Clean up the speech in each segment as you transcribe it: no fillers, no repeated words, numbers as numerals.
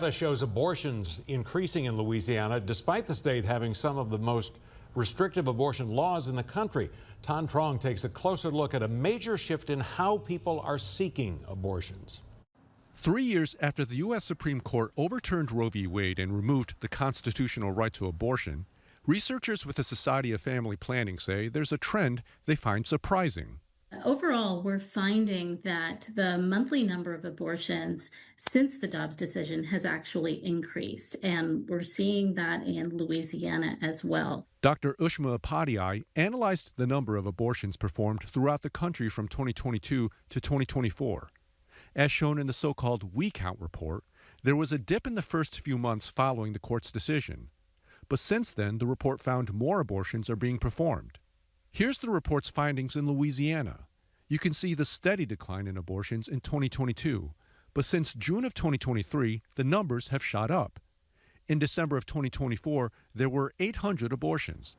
Data shows abortions increasing in Louisiana, despite the state having some of the most restrictive abortion laws in the country. Tan Trong takes a closer look at a major shift in how people are seeking abortions. 3 years after the U.S. Supreme Court overturned Roe v. Wade and removed the constitutional right to abortion, researchers with the Society of Family Planning say there's a trend they find surprising. Overall, we're finding that the monthly number of abortions since the Dobbs decision has actually increased, and we're seeing that in Louisiana as well. Dr. Ushma Apadiai analyzed the number of abortions performed throughout the country from 2022 to 2024. As shown in the so-called We Count report, there was a dip in the first few months following the court's decision. But since then, the report found more abortions are being performed. Here's the report's findings in Louisiana. You can see the steady decline in abortions in 2022, but since June of 2023, the numbers have shot up. In December of 2024, there were 800 abortions.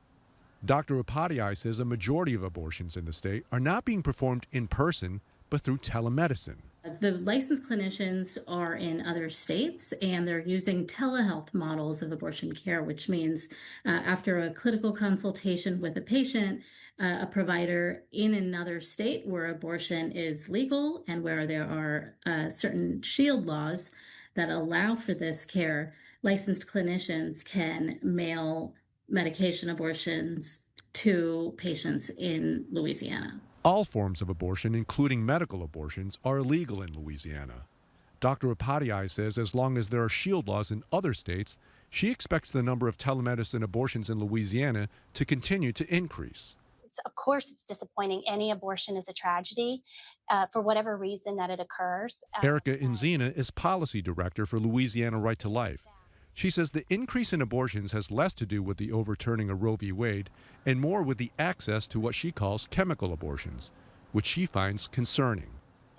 Dr. Apadiai says a majority of abortions in the state are not being performed in person, but through telemedicine. The licensed clinicians are in other states, and they're using telehealth models of abortion care, which means after a clinical consultation with a patient, a provider in another state where abortion is legal and where there are certain shield laws that allow for this care, licensed clinicians can mail medication abortions to patients in Louisiana. All forms of abortion, including medical abortions, are illegal in Louisiana. Dr. Apadiai says as long as there are shield laws in other states, she expects the number of telemedicine abortions in Louisiana to continue to increase. Of course, it's disappointing. Any abortion is a tragedy for whatever reason that it occurs. Erica Enzina is policy director for Louisiana Right to Life. She says the increase in abortions has less to do with the overturning of Roe v. Wade and more with the access to what she calls chemical abortions, which she finds concerning.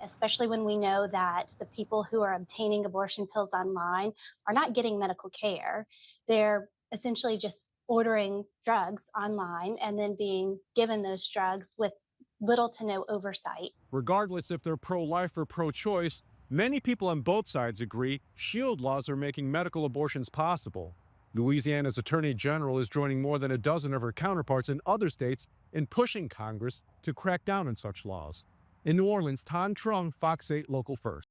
Especially when we know that the people who are obtaining abortion pills online are not getting medical care. They're essentially just ordering drugs online and then being given those drugs with little to no oversight. Regardless if they're pro-life or pro-choice, many people on both sides agree shield laws are making medical abortions possible. Louisiana's Attorney General is joining more than a dozen of her counterparts in other states in pushing Congress to crack down on such laws. In New Orleans, Tan Trong, Fox 8 Local First.